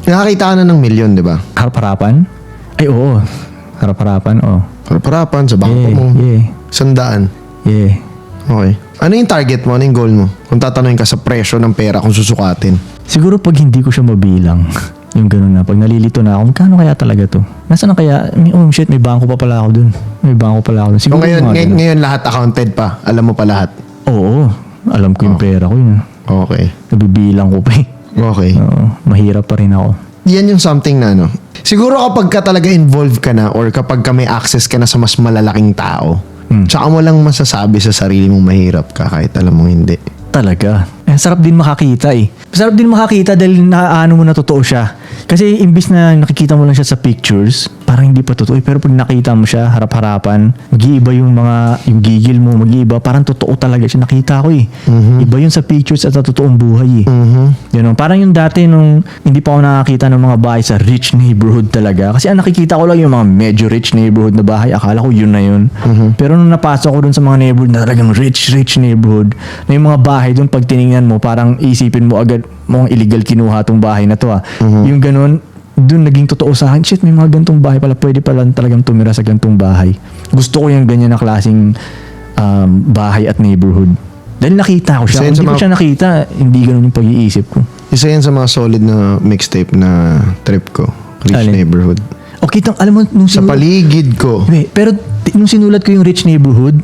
Nakakita ka na ng milyon, di ba? Harap-harapan? Ay, oo. Harap-harapan, oo. Harap-harapan, sa bangko mo. Yeah. 100. Yeah. Okay. Ano yung target mo? Ano yung goal mo? Kung tatanungin ka sa presyo ng pera kung susukatin. Siguro pag hindi ko siya mabilang, yung ganun na, pag nalilito na ako, magkano kaya talaga to? Nasaan na kaya? Oh shit, may bangko pa pala ako dun. May bangko pala ako dun. Siguro Ngayon lahat accounted pa. Alam mo pa lahat. Oo. Alam ko yung pera ko yun. Okay. Nabibilang ko pa eh. Okay. Oo. Mahirap pa rin ako. Yan yung something na ano. Siguro kapag ka talaga involved ka na or kapag ka may access ka na sa mas malalaking tao, tsaka mo lang masasabi sa sarili mong mahirap ka kahit alam mong hindi. Talaga. Sarap din makakita eh. Sarap din makakita dahil naano mo na totoo siya. Kasi imbis na nakikita mo lang siya sa pictures, parang hindi pa totoo. Pero pag nakita mo siya harap-harapan, mag-iiba yung gigil mo, mag-iiba. Parang totoo talaga siya. Nakita ko eh. Iba yun sa pictures at sa totoong buhay eh. Ganun. Parang yung dati nung hindi pa ako nakakita ng mga bahay sa rich neighborhood talaga. Kasi ang nakikita ko lang yung mga medyo rich neighborhood na bahay. Akala ko yun na yun. Pero nung napasok ko dun sa mga neighborhood na talagang rich neighborhood, na yung mga bahay dun pag tinignan mo, parang isipin mo agad, mong illegal kinuha tong bahay na to ah. Yung ganun, dun naging totoo sa akin, shit, may mga gantong bahay pala, pwede pala talagang tumira sa gantong bahay. Gusto ko yung ganyan na klaseng bahay at neighborhood. Dahil nakita ko siya. Kung hindi ko siya nakita, hindi ganun yung pag-iisip ko. Isa yan sa mga solid na mixtape na trip ko. Rich neighborhood. Okay, alam mo, nung sa paligid ko. Pero nung sinulat ko yung rich neighborhood,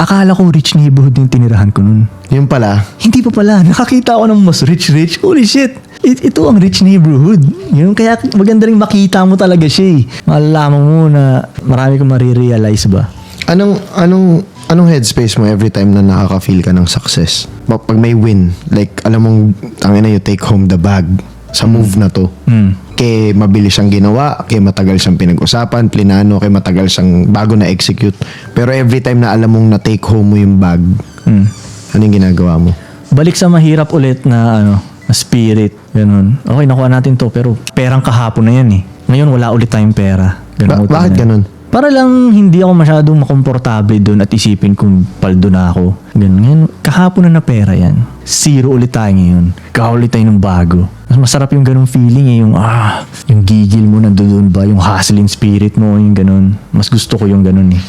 akala ko rich neighborhood yung tinirahan ko nun. Yung pala? Hindi pa pala. Nakakita ako ng mas rich. Holy shit. Ito ang rich neighborhood. Yun, kaya maganda rin makita mo talaga siya eh. Malalaman mo na marami kang marirealize ba. Anong headspace mo every time na nakaka-feel ka ng success? Pag may win, like alam mong tangina you take home the bag sa move na to. Kaya mabilis siyang ginawa, kaya matagal siyang pinag-usapan, plinano, kaya matagal siyang bago na execute. Pero every time na alam mong na take home mo yung bag, ano yung ginagawa mo? Balik sa mahirap ulit na na spirit. Ganun. Okay, nakuha natin to pero perang kahapon na yan eh. Ngayon wala ulit tayong pera. Bakit ganun? Para lang hindi ako masyadong makomportable doon at isipin kung paldo na ako. Ganun. Ngayon, kahapon na pera yan. Zero ulit tayo ngayon. Kaulit tayo ng bago. Mas masarap yung ganung feeling eh. Yung gigil mo nandoon ba? Yung hustling spirit mo, yung ganun. Mas gusto ko yung ganun eh.